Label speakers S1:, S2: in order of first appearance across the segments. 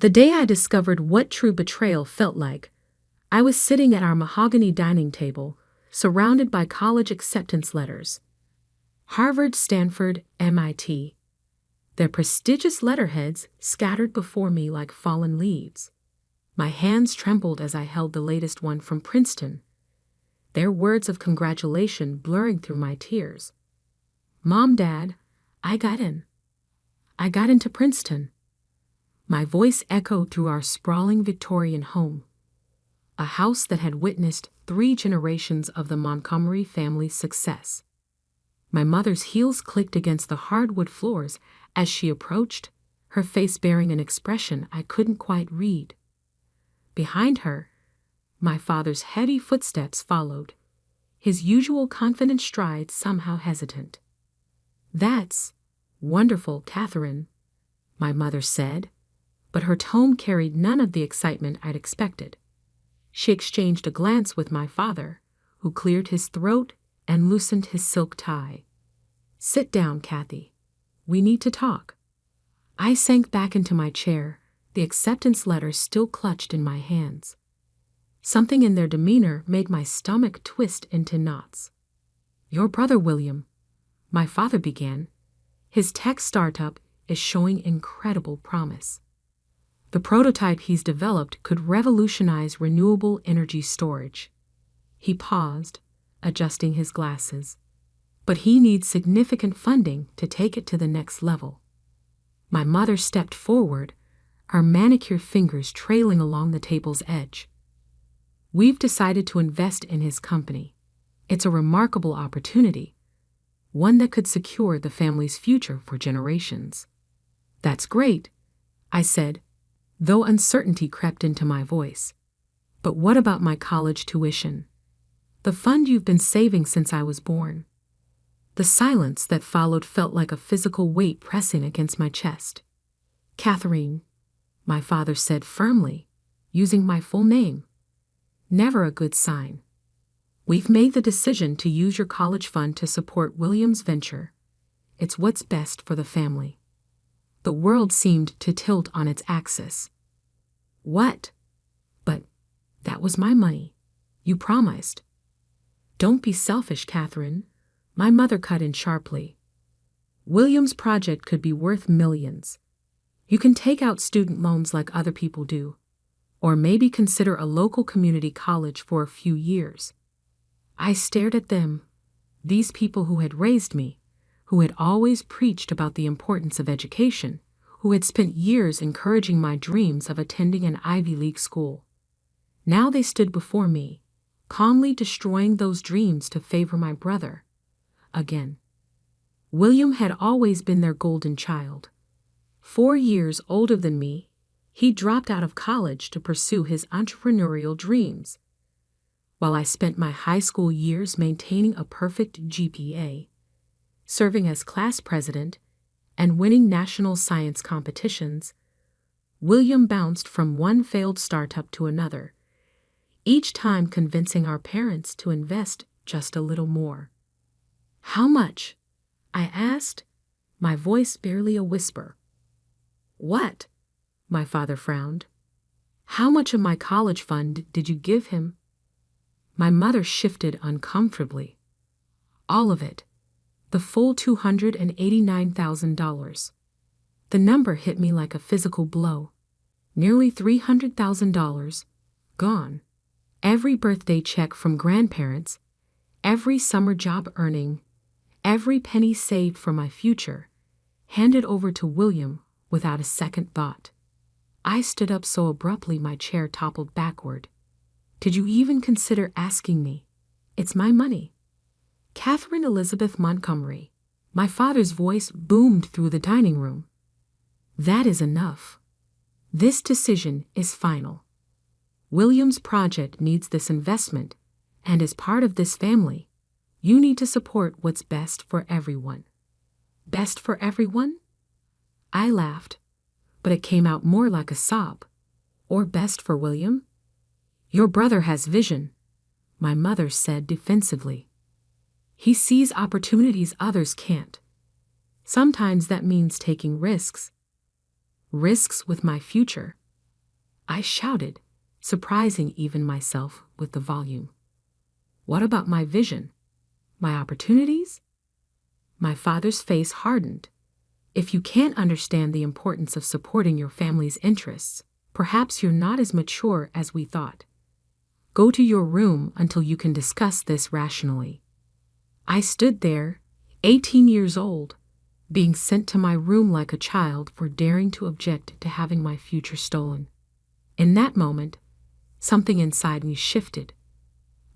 S1: The day I discovered what true betrayal felt like, I was sitting at our mahogany dining table, surrounded by college acceptance letters. Harvard, Stanford, MIT. Their prestigious letterheads scattered before me like fallen leaves. My hands trembled as I held the latest one from Princeton, their words of congratulation blurring through my tears. Mom, Dad, I got in. I got into Princeton. My voice echoed through our sprawling Victorian home, a house that had witnessed 3 generations of the Montgomery family's success. My mother's heels clicked against the hardwood floors as she approached, her face bearing an expression I couldn't quite read. Behind her, my father's heavy footsteps followed, his usual confident stride somehow hesitant. "That's wonderful, Catherine," my mother said, but her tone carried none of the excitement I'd expected. She exchanged a glance with my father, who cleared his throat and loosened his silk tie. "Sit down, Kathy. We need to talk." I sank back into my chair, the acceptance letters still clutched in my hands. Something in their demeanor made my stomach twist into knots. "Your brother, William," my father began, "his tech startup is showing incredible promise. The prototype he's developed could revolutionize renewable energy storage." He paused, adjusting his glasses. "But he needs significant funding to take it to the next level." My mother stepped forward, our manicured fingers trailing along the table's edge. "We've decided to invest in his company. It's a remarkable opportunity, one that could secure the family's future for generations." "That's great," I said, though uncertainty crept into my voice. "But what about my college tuition? The fund you've been saving since I was born?" The silence that followed felt like a physical weight pressing against my chest. "Catherine," my father said firmly, using my full name. "Never a good sign. We've made the decision to use your college fund to support William's venture. It's what's best for the family." The world seemed to tilt on its axis. "What?" "But that was my money. You promised." "Don't be selfish, Catherine," my mother cut in sharply. "William's project could be worth millions. You can take out student loans like other people do, or maybe consider a local community college for a few years." I stared at them, these people who had raised me, who had always preached about the importance of education, who had spent years encouraging my dreams of attending an Ivy League school. Now they stood before me, calmly destroying those dreams to favor my brother. Again. William had always been their golden child. 4 years older than me, he dropped out of college to pursue his entrepreneurial dreams, while I spent my high school years maintaining a perfect GPA, serving as class president, and winning national science competitions. William bounced from one failed startup to another, each time convincing our parents to invest just a little more. "How much?" I asked, my voice barely a whisper. "What?" my father frowned. "How much of my college fund did you give him?" My mother shifted uncomfortably. "All of it. The full $289,000. The number hit me like a physical blow. Nearly $300,000 gone. Every birthday check from grandparents, every summer job earning, every penny saved for my future, handed over to William without a second thought." I stood up so abruptly my chair toppled backward. "Did you even consider asking me? It's my money." "Catherine Elizabeth Montgomery," my father's voice boomed through the dining room. "That is enough. This decision is final. William's project needs this investment, and as part of this family, you need to support what's best for everyone." "Best for everyone?" I laughed, but it came out more like a sob. "Or best for William?" "Your brother has vision," my mother said defensively. "He sees opportunities others can't. Sometimes that means taking risks. Risks with my future, I shouted, surprising even myself with the volume. What about my vision? My opportunities? My father's face hardened. If you can't understand the importance of supporting your family's interests, perhaps you're not as mature as we thought. Go to your room until you can discuss this rationally. I stood there, 18 years old, being sent to my room like a child for daring to object to having my future stolen. In that moment, something inside me shifted.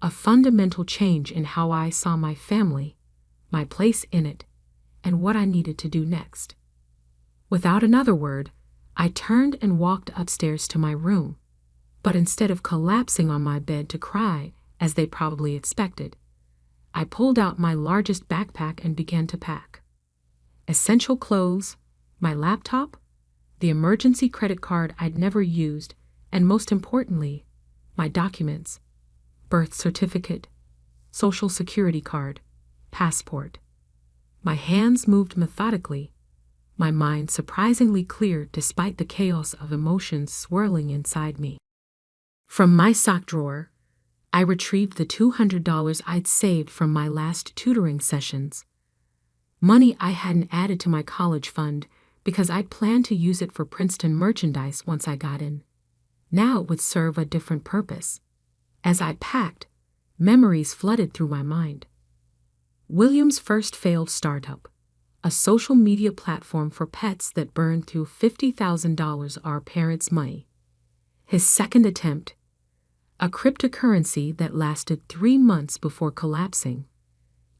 S1: A fundamental change in how I saw my family, my place in it, and what I needed to do next. Without another word, I turned and walked upstairs to my room, but instead of collapsing on my bed to cry, as they probably expected, I pulled out my largest backpack and began to pack. Essential clothes, my laptop, the emergency credit card I'd never used, and most importantly, my documents, birth certificate, social security card, passport. My hands moved methodically, my mind surprisingly clear despite the chaos of emotions swirling inside me. From my sock drawer, I retrieved the $200 I'd saved from my last tutoring sessions. Money I hadn't added to my college fund because I'd planned to use it for Princeton merchandise once I got in. Now it would serve a different purpose. As I packed, memories flooded through my mind. William's first failed startup, a social media platform for pets that burned through $50,000 our parents' money. His second attempt, a cryptocurrency that lasted 3 months before collapsing.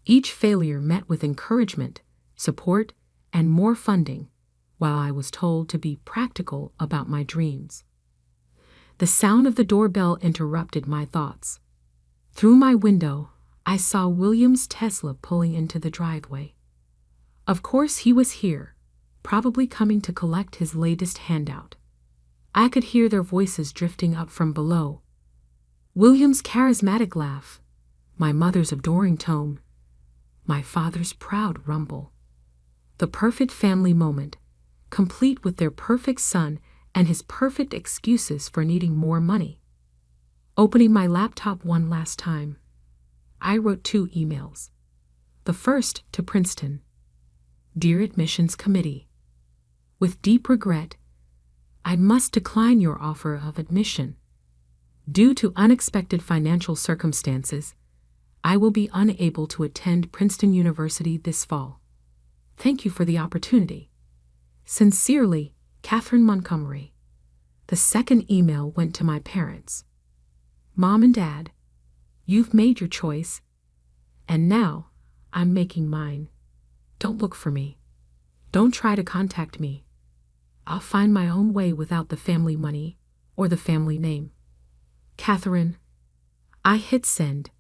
S1: Each failure met with encouragement, support, and more funding, while I was told to be practical about my dreams. The sound of the doorbell interrupted my thoughts. Through my window, I saw William's Tesla pulling into the driveway. Of course he was here, probably coming to collect his latest handout. I could hear their voices drifting up from below. William's charismatic laugh, my mother's adoring tone, my father's proud rumble. The perfect family moment, complete with their perfect son and his perfect excuses for needing more money. Opening my laptop one last time, I wrote 2 emails. The first to Princeton. Dear Admissions Committee, with deep regret, I must decline your offer of admission. Due to unexpected financial circumstances, I will be unable to attend Princeton University this fall. Thank you for the opportunity. Sincerely, Catherine Montgomery. The second email went to my parents. Mom and Dad, you've made your choice, and now I'm making mine. Don't look for me. Don't try to contact me. I'll find my own way without the family money or the family name. Catherine. I hit send,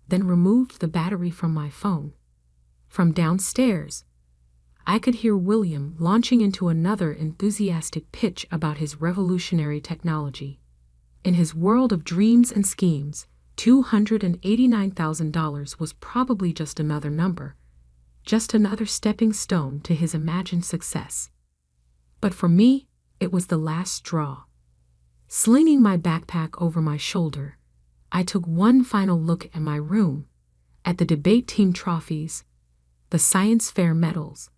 S1: then removed the battery from my phone. From downstairs, I could hear William launching into another enthusiastic pitch about his revolutionary technology. In his world of dreams and schemes, $289,000 was probably just another number, just another stepping stone to his imagined success. But for me, it was the last straw. Slinging my backpack over my shoulder, I took one final look at my room, at the debate team trophies, the science fair medals,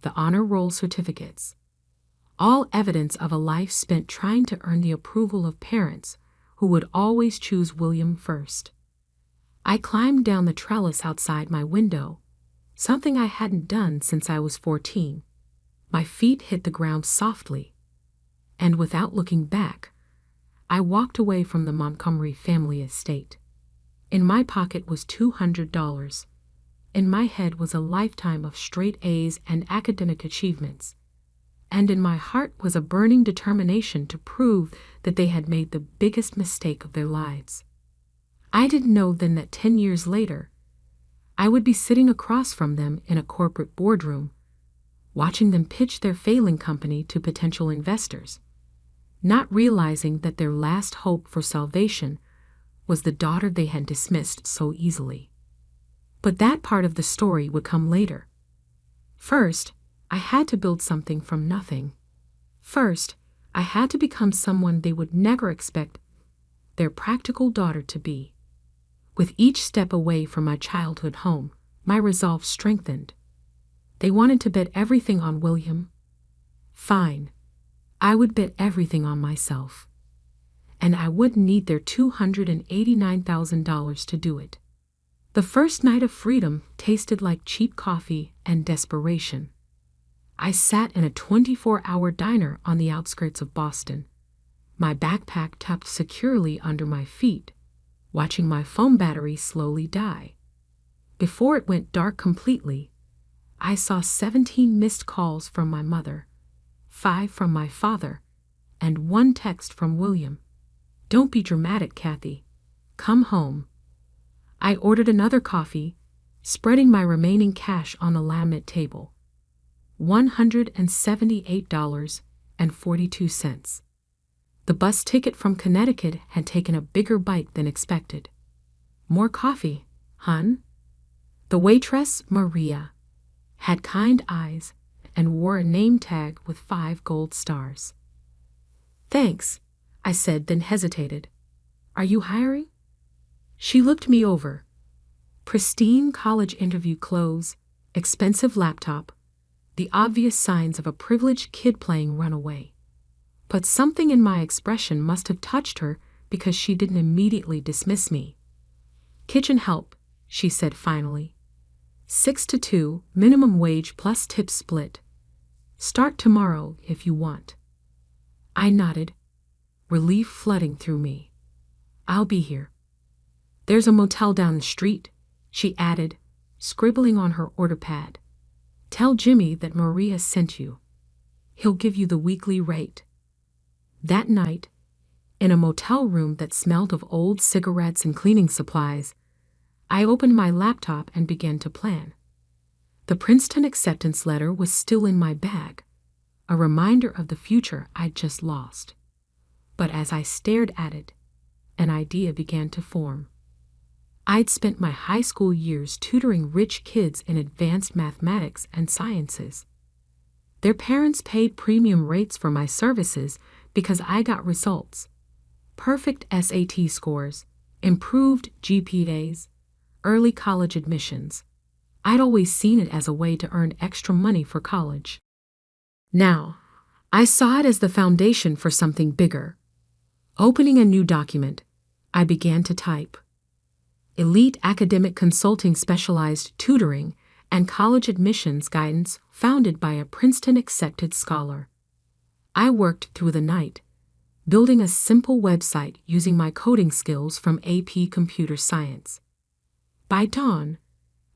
S1: the honor roll certificates, all evidence of a life spent trying to earn the approval of parents who would always choose William first. I climbed down the trellis outside my window, something I hadn't done since I was 14. My feet hit the ground softly, and without looking back, I walked away from the Montgomery family estate. In my pocket was $200. In my head was a lifetime of straight A's and academic achievements. And in my heart was a burning determination to prove that they had made the biggest mistake of their lives. I didn't know then that 10 years later, I would be sitting across from them in a corporate boardroom, watching them pitch their failing company to potential investors, not realizing that their last hope for salvation was the daughter they had dismissed so easily. But that part of the story would come later. First, I had to build something from nothing. First, I had to become someone they would never expect their practical daughter to be. With each step away from my childhood home, my resolve strengthened. They wanted to bet everything on William. Fine. I would bet everything on myself. And I wouldn't need their $289,000 to do it. The first night of freedom tasted like cheap coffee and desperation. I sat in a 24-hour diner on the outskirts of Boston, my backpack tucked securely under my feet, watching my phone battery slowly die. Before it went dark completely, I saw 17 missed calls from my mother, 5 from my father, and 1 text from William. "Don't be dramatic, Kathy. Come home." I ordered another coffee, spreading my remaining cash on the laminate table. $178.42. The bus ticket from Connecticut had taken a bigger bite than expected. "More coffee, hun?" The waitress, Maria, had kind eyes and wore a name tag with 5 gold stars. "Thanks," I said, then hesitated. "Are you hiring?" She looked me over. Pristine college interview clothes, expensive laptop, the obvious signs of a privileged kid playing runaway. But something in my expression must have touched her because she didn't immediately dismiss me. "Kitchen help," she said finally. 6 to 2, minimum wage plus tips split. "Start tomorrow if you want." I nodded, relief flooding through me. "I'll be here." "There's a motel down the street," she added, scribbling on her order pad. "Tell Jimmy that Maria sent you. He'll give you the weekly rate." That night, in a motel room that smelled of old cigarettes and cleaning supplies, I opened my laptop and began to plan. The Princeton acceptance letter was still in my bag, a reminder of the future I'd just lost. But as I stared at it, an idea began to form. I'd spent my high school years tutoring rich kids in advanced mathematics and sciences. Their parents paid premium rates for my services because I got results: perfect SAT scores, improved GPAs, early college admissions. I'd always seen it as a way to earn extra money for college. Now, I saw it as the foundation for something bigger. Opening a new document, I began to type: Elite Academic Consulting Specialized Tutoring and College Admissions Guidance founded by a Princeton-accepted scholar. I worked through the night, building a simple website using my coding skills from AP Computer Science. By dawn,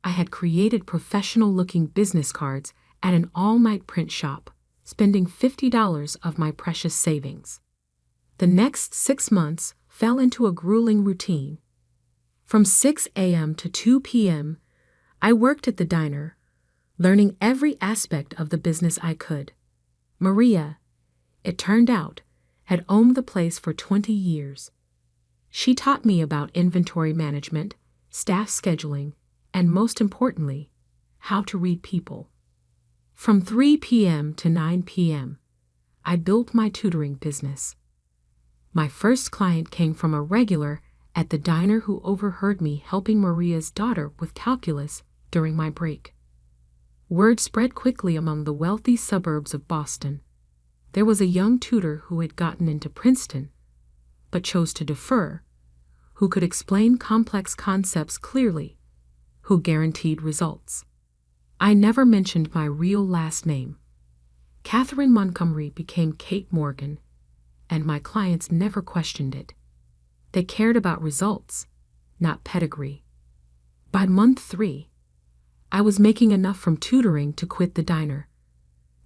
S1: I had created professional-looking business cards at an all-night print shop, spending $50 of my precious savings. The next 6 months fell into a grueling routine. From 6 a.m. to 2 p.m., I worked at the diner, learning every aspect of the business I could. Maria, it turned out, had owned the place for 20 years. She taught me about inventory management, staff scheduling, and most importantly, how to read people. From 3 p.m. to 9 p.m., I built my tutoring business. My first client came from a regular at the diner who overheard me helping Maria's daughter with calculus during my break. Word spread quickly among the wealthy suburbs of Boston. There was a young tutor who had gotten into Princeton, but chose to defer, who could explain complex concepts clearly, who guaranteed results. I never mentioned my real last name. Catherine Montgomery became Kate Morgan, and my clients never questioned it. They cared about results, not pedigree. By month 3, I was making enough from tutoring to quit the diner,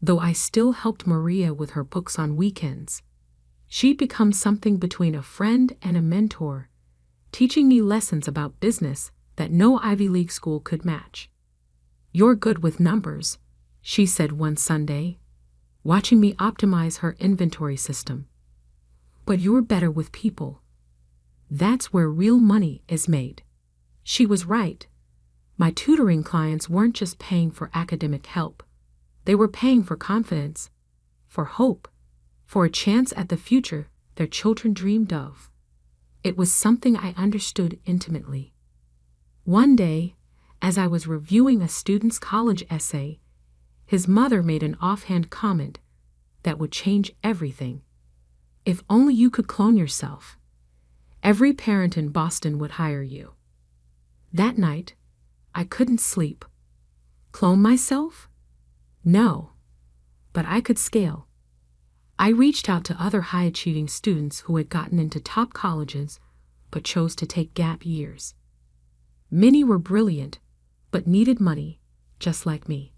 S1: though I still helped Maria with her books on weekends. She'd become something between a friend and a mentor, teaching me lessons about business that no Ivy League school could match. "You're good with numbers," she said one Sunday, watching me optimize her inventory system. "But you're better with people. That's where real money is made." She was right. My tutoring clients weren't just paying for academic help. They were paying for confidence, for hope, for a chance at the future their children dreamed of. It was something I understood intimately. One day, as I was reviewing a student's college essay, his mother made an offhand comment that would change everything. If only you could clone yourself. Every parent in Boston would hire you. That night, I couldn't sleep. Clone myself? No, but I could scale. I reached out to other high-achieving students who had gotten into top colleges but chose to take gap years. Many were brilliant, but needed money, just like me.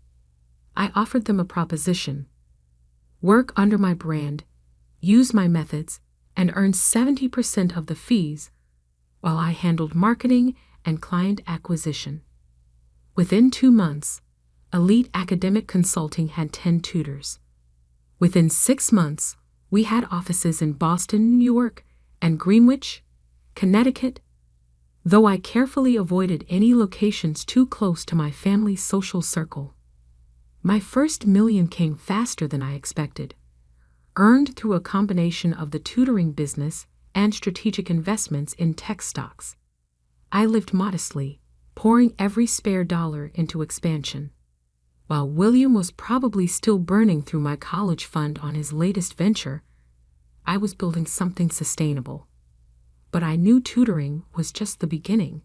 S1: I offered them a proposition: work under my brand, use my methods, and earn 70% of the fees while I handled marketing and client acquisition. Within 2 months, Elite Academic Consulting had 10 tutors. Within 6 months, we had offices in Boston, New York, and Greenwich, Connecticut, though I carefully avoided any locations too close to my family's social circle. My first million came faster than I expected, earned through a combination of the tutoring business and strategic investments in tech stocks. I lived modestly, pouring every spare dollar into expansion. While William was probably still burning through my college fund on his latest venture, I was building something sustainable. But I knew tutoring was just the beginning.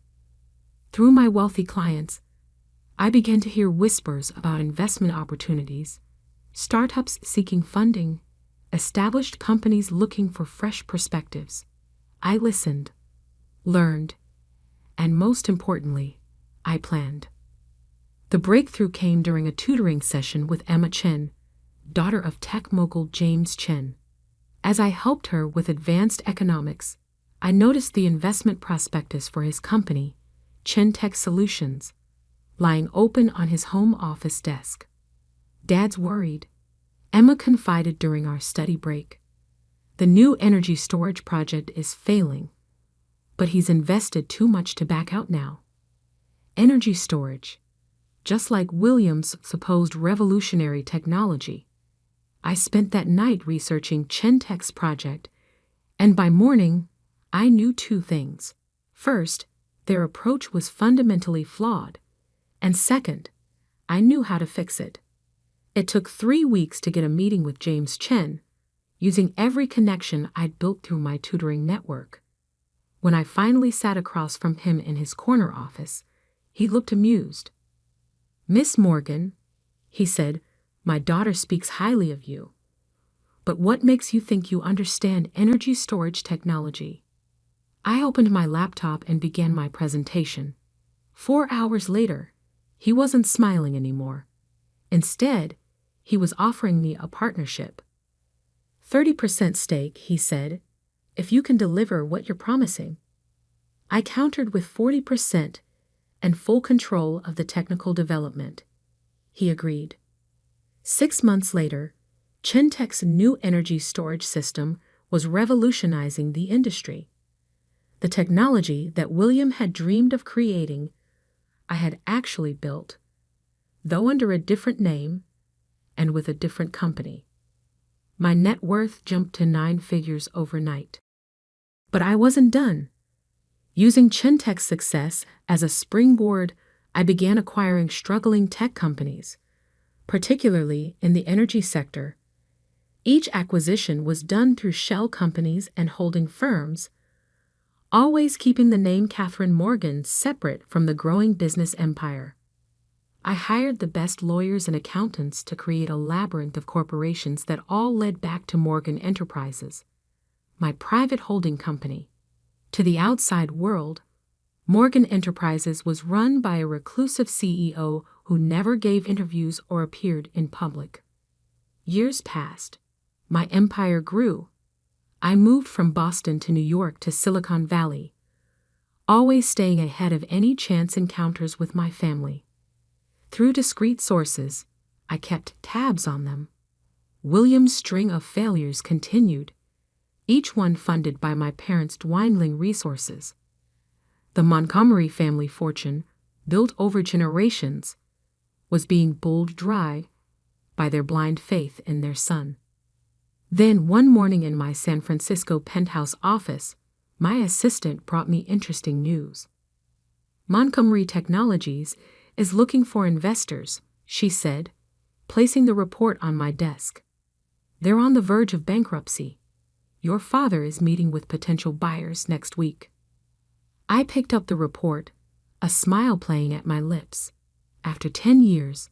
S1: Through my wealthy clients, I began to hear whispers about investment opportunities, startups seeking funding, established companies looking for fresh perspectives. I listened, learned, and most importantly, I planned. The breakthrough came during a tutoring session with Emma Chen, daughter of tech mogul James Chen. As I helped her with advanced economics, I noticed the investment prospectus for his company, Chen Tech Solutions, lying open on his home office desk. "Dad's worried," Emma confided during our study break. "The new energy storage project is failing, but he's invested too much to back out now." Energy storage, just like William's supposed revolutionary technology. I spent that night researching Chen Tech's project, and by morning, I knew 2 things. First, their approach was fundamentally flawed, and second, I knew how to fix it. It took 3 weeks to get a meeting with James Chen, using every connection I'd built through my tutoring network. When I finally sat across from him in his corner office, he looked amused. "Miss Morgan," he said, "my daughter speaks highly of you. But what makes you think you understand energy storage technology?" I opened my laptop and began my presentation. 4 hours later, he wasn't smiling anymore. Instead, he was offering me a partnership. 30% stake, he said, if you can deliver what you're promising. I countered with 40% and full control of the technical development. He agreed. 6 months later, Chen Tech's new energy storage system was revolutionizing the industry. The technology that William had dreamed of creating, I had actually built, though under a different name and with a different company. My net worth jumped to 9 figures overnight. But I wasn't done. Using Chen Tech's success as a springboard, I began acquiring struggling tech companies, particularly in the energy sector. Each acquisition was done through shell companies and holding firms, always keeping the name Catherine Morgan separate from the growing business empire. I hired the best lawyers and accountants to create a labyrinth of corporations that all led back to Morgan Enterprises, my private holding company. To the outside world, Morgan Enterprises was run by a reclusive CEO who never gave interviews or appeared in public. Years passed. My empire grew. I moved from Boston to New York to Silicon Valley, always staying ahead of any chance encounters with my family. Through discreet sources, I kept tabs on them. William's string of failures continued, each one funded by my parents' dwindling resources. The Montgomery family fortune, built over generations, was being bowled dry by their blind faith in their son. Then one morning in my San Francisco penthouse office, my assistant brought me interesting news. Montgomery Technologies is looking for investors, she said, placing the report on my desk. They're on the verge of bankruptcy. Your father is meeting with potential buyers next week. I picked up the report, a smile playing at my lips. After 10 years,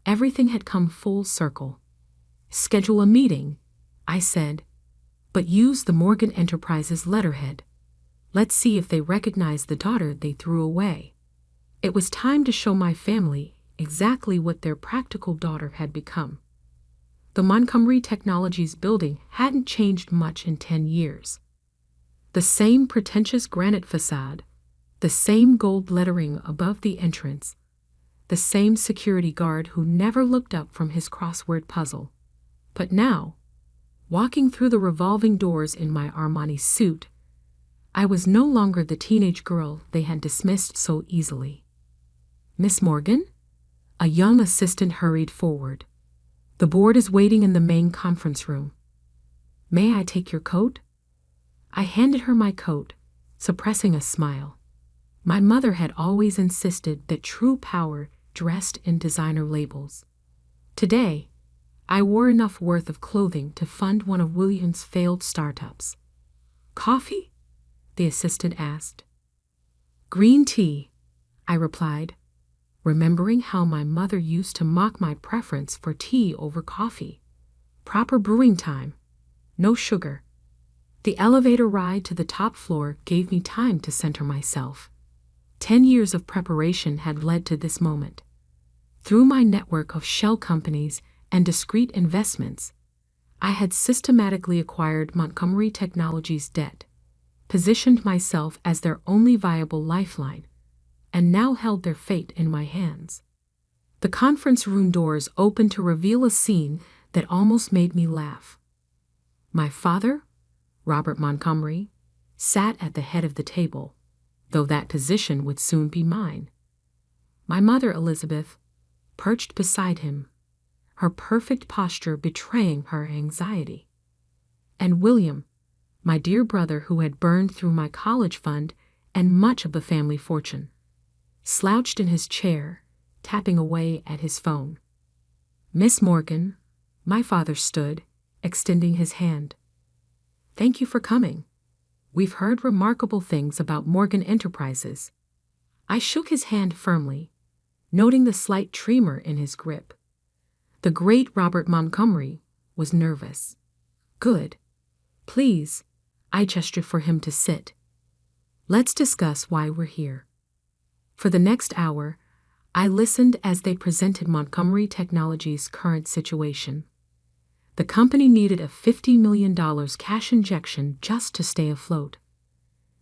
S1: everything had come full circle. Schedule a meeting, I said, but use the Morgan Enterprises letterhead. Let's see if they recognize the daughter they threw away. It was time to show my family exactly what their practical daughter had become. The Montgomery Technologies building hadn't changed much in 10 years. The same pretentious granite facade, the same gold lettering above the entrance, the same security guard who never looked up from his crossword puzzle. But now, walking through the revolving doors in my Armani suit, I was no longer the teenage girl they had dismissed so easily. Miss Morgan? A young assistant hurried forward. The board is waiting in the main conference room. May I take your coat? I handed her my coat, suppressing a smile. My mother had always insisted that true power dressed in designer labels. Today, I wore enough worth of clothing to fund one of William's failed startups. Coffee? The assistant asked. Green tea, I replied, remembering how my mother used to mock my preference for tea over coffee. Proper brewing time, no sugar. The elevator ride to the top floor gave me time to center myself. 10 years of preparation had led to this moment. Through my network of shell companies and discrete investments, I had systematically acquired Montgomery Technologies' debt, positioned myself as their only viable lifeline, and now held their fate in my hands. The conference room doors opened to reveal a scene that almost made me laugh. My father, Robert Montgomery, sat at the head of the table, though that position would soon be mine. My mother, Elizabeth, perched beside him, her perfect posture betraying her anxiety. And William, my dear brother who had burned through my college fund and much of the family fortune, slouched in his chair, tapping away at his phone. Miss Morgan, my father stood, extending his hand. Thank you for coming. We've heard remarkable things about Morgan Enterprises. I shook his hand firmly, noting the slight tremor in his grip. The great Robert Montgomery was nervous. Good. Please, I gestured for him to sit. Let's discuss why we're here. For the next hour, I listened as they presented Montgomery Technologies' current situation. The company needed a $50 million cash injection just to stay afloat.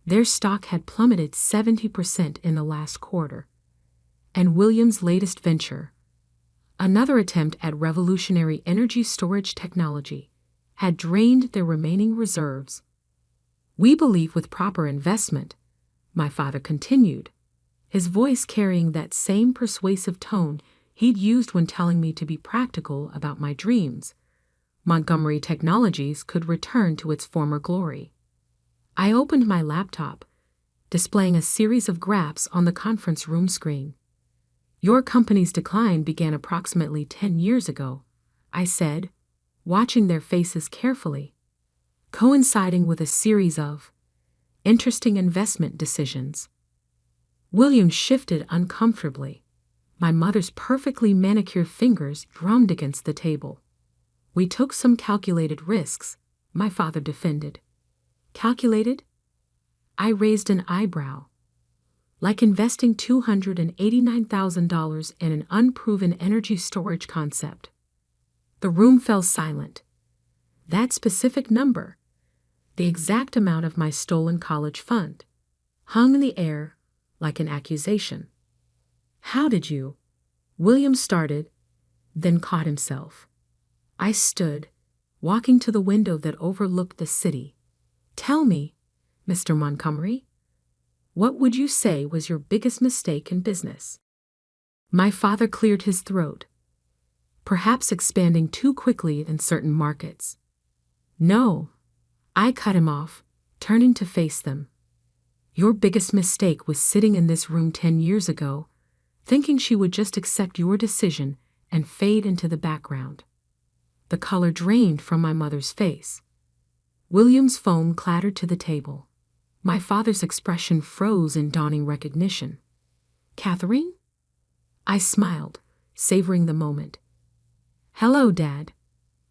S1: Their stock had plummeted 70% in the last quarter. And William's latest venture, another attempt at revolutionary energy storage technology, had drained their remaining reserves. We believe with proper investment, my father continued, his voice carrying that same persuasive tone he'd used when telling me to be practical about my dreams, Montgomery Technologies could return to its former glory. I opened my laptop, displaying a series of graphs on the conference room screen. Your company's decline began approximately 10 years ago, I said, watching their faces carefully, coinciding with a series of interesting investment decisions. William shifted uncomfortably. My mother's perfectly manicured fingers drummed against the table. We took some calculated risks, my father defended. Calculated? I raised an eyebrow. Like investing $289,000 in an unproven energy storage concept. The room fell silent. That specific number, the exact amount of my stolen college fund, hung in the air like an accusation. How did you? William started, then caught himself. I stood, walking to the window that overlooked the city. Tell me, Mr. Montgomery, what would you say was your biggest mistake in business? My father cleared his throat. Perhaps expanding too quickly in certain markets. No, I cut him off, turning to face them. Your biggest mistake was sitting in this room 10 years ago, thinking she would just accept your decision and fade into the background. The color drained from my mother's face. William's phone clattered to the table. My father's expression froze in dawning recognition. Catherine? I smiled, savoring the moment. Hello, Dad.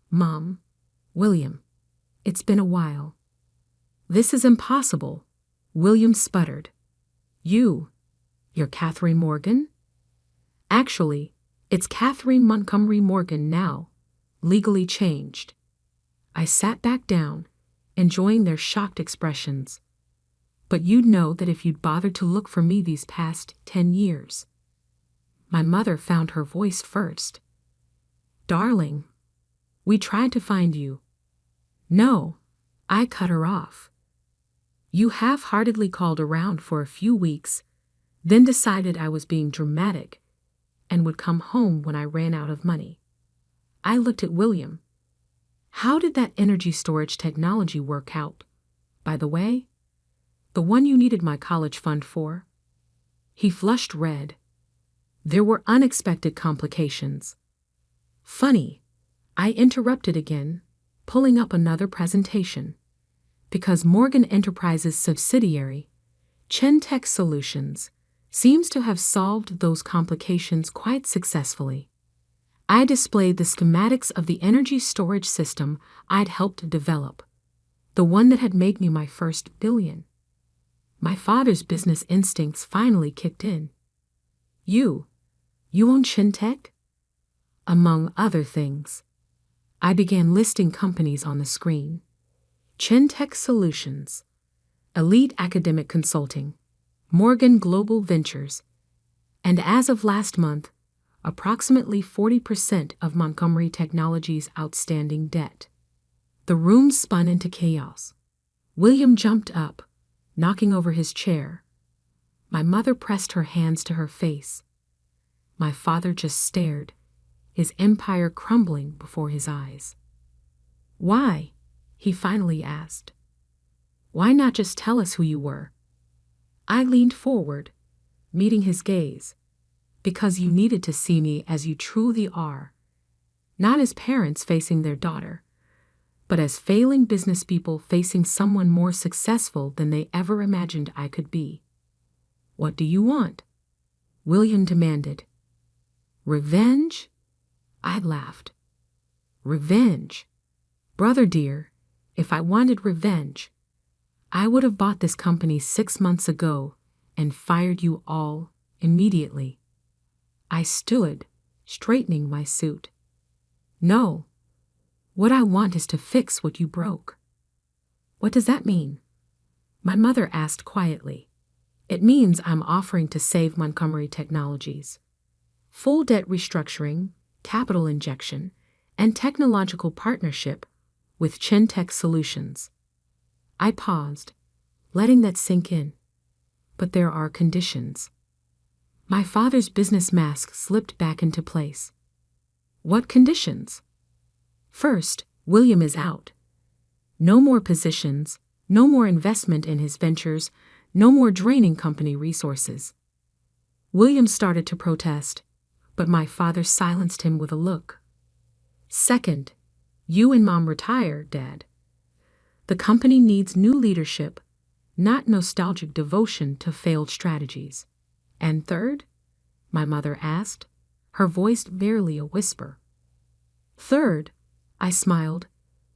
S1: Mom. William. It's been a while. This is impossible, William sputtered. You're Catherine Morgan? Actually, it's Catherine Montgomery Morgan now, legally changed. I sat back down, enjoying their shocked expressions. But you'd know that if you'd bothered to look for me these past 10 years. My mother found her voice first. Darling, we tried to find you. No, I cut her off. You half-heartedly called around for a few weeks, then decided I was being dramatic and would come home when I ran out of money. I looked at William. How did that energy storage technology work out, by the way? The one you needed my college fund for? He flushed red. There were unexpected complications. Funny, I interrupted again, pulling up another presentation. Because Morgan Enterprises' subsidiary, Chentech Solutions, seems to have solved those complications quite successfully. I displayed the schematics of the energy storage system I'd helped develop, the one that had made me my first billion. My father's business instincts finally kicked in. You own Chentech? Among other things. I began listing companies on the screen. Chentech Solutions, Elite Academic Consulting, Morgan Global Ventures, and as of last month, approximately 40% of Montgomery Technology's outstanding debt. The room spun into chaos. William jumped up, knocking over his chair. My mother pressed her hands to her face. My father just stared, his empire crumbling before his eyes. Why? He finally asked. Why not just tell us who you were? I leaned forward, meeting his gaze. Because you needed to see me as you truly are. Not as parents facing their daughter, but as failing business people facing someone more successful than they ever imagined I could be. What do you want? William demanded. Revenge? I laughed. Revenge? Brother dear, if I wanted revenge, I would have bought this company 6 months ago and fired you all immediately. I stood, straightening my suit. No. What I want is to fix what you broke. What does that mean? My mother asked quietly. It means I'm offering to save Montgomery Technologies. Full debt restructuring, capital injection, and technological partnership with Chentech Solutions. I paused, letting that sink in. But there are conditions. My father's business mask slipped back into place. What conditions? First, William is out. No more positions, no more investment in his ventures, no more draining company resources. William started to protest, but my father silenced him with a look. Second, you and Mom retire, Dad. The company needs new leadership, not nostalgic devotion to failed strategies. And third? My mother asked, her voice barely a whisper. Third, I smiled,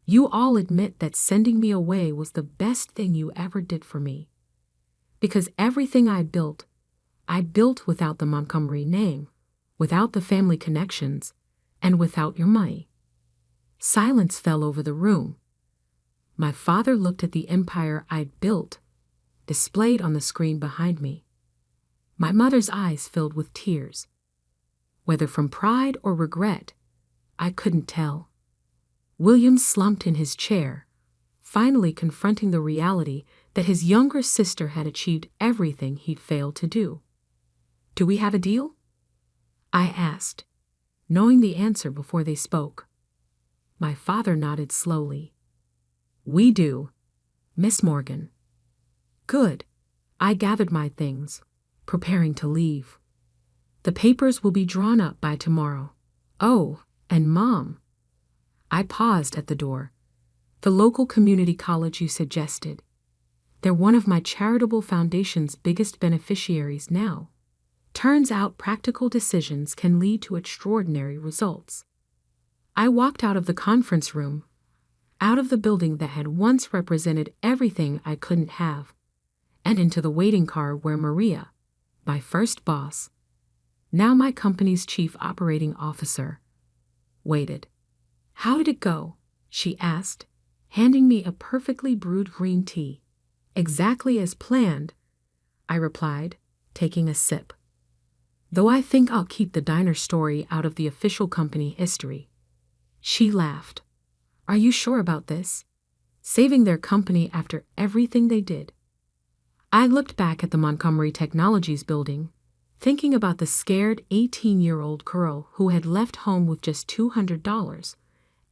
S1: you all admit that sending me away was the best thing you ever did for me. Because everything I built without the Montgomery name, without the family connections, and without your money. Silence fell over the room. My father looked at the empire I'd built, displayed on the screen behind me. My mother's eyes filled with tears. Whether from pride or regret, I couldn't tell. William slumped in his chair, finally confronting the reality that his younger sister had achieved everything he'd failed to do. Do we have a deal? I asked, knowing the answer before they spoke. My father nodded slowly. We do, Miss Morgan. Good. I gathered my things, preparing to leave. The papers will be drawn up by tomorrow. Oh, and Mom. I paused at the door. The local community college you suggested. They're one of my charitable foundation's biggest beneficiaries now. Turns out practical decisions can lead to extraordinary results. I walked out of the conference room, out of the building that had once represented everything I couldn't have, and into the waiting car where Maria, my first boss, now my company's chief operating officer, waited. How did it go? She asked, handing me a perfectly brewed green tea. Exactly as planned, I replied, taking a sip. Though I think I'll keep the diner story out of the official company history. She laughed. Are you sure about this? Saving their company after everything they did. I looked back at the Montgomery Technologies building, thinking about the scared 18-year-old girl who had left home with just $200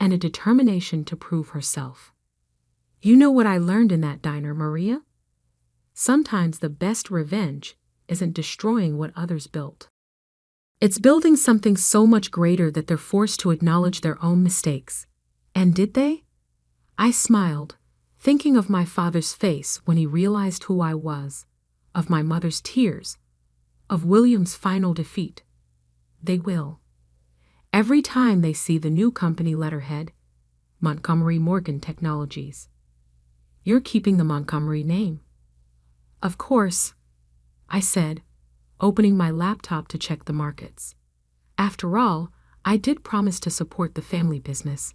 S1: and a determination to prove herself. You know what I learned in that diner, Maria? Sometimes the best revenge isn't destroying what others built. It's building something so much greater that they're forced to acknowledge their own mistakes. And did they? I smiled, thinking of my father's face when he realized who I was, of my mother's tears, of William's final defeat. They will. Every time they see the new company letterhead, Montgomery Morgan Technologies. You're keeping the Montgomery name. Of course, I said, opening my laptop to check the markets. After all, I did promise to support the family business.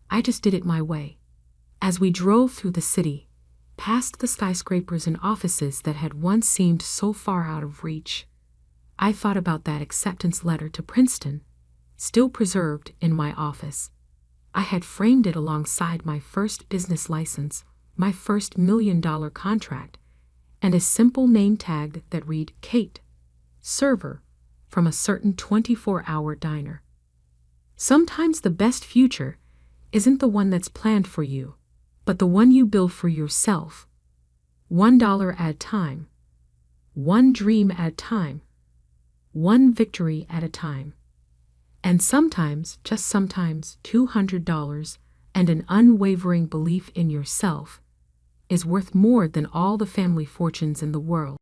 S1: I just did it my way. As we drove through the city, past the skyscrapers and offices that had once seemed so far out of reach, I thought about that acceptance letter to Princeton, still preserved in my office. I had framed it alongside my first business license, my first $1 million contract, and a simple name tag that read Kate, server, from a certain 24-hour diner. Sometimes the best future isn't the one that's planned for you, but the one you build for yourself. $1 at a time. One dream at a time. One victory at a time. And sometimes, just sometimes, $200 and an unwavering belief in yourself is worth more than all the family fortunes in the world.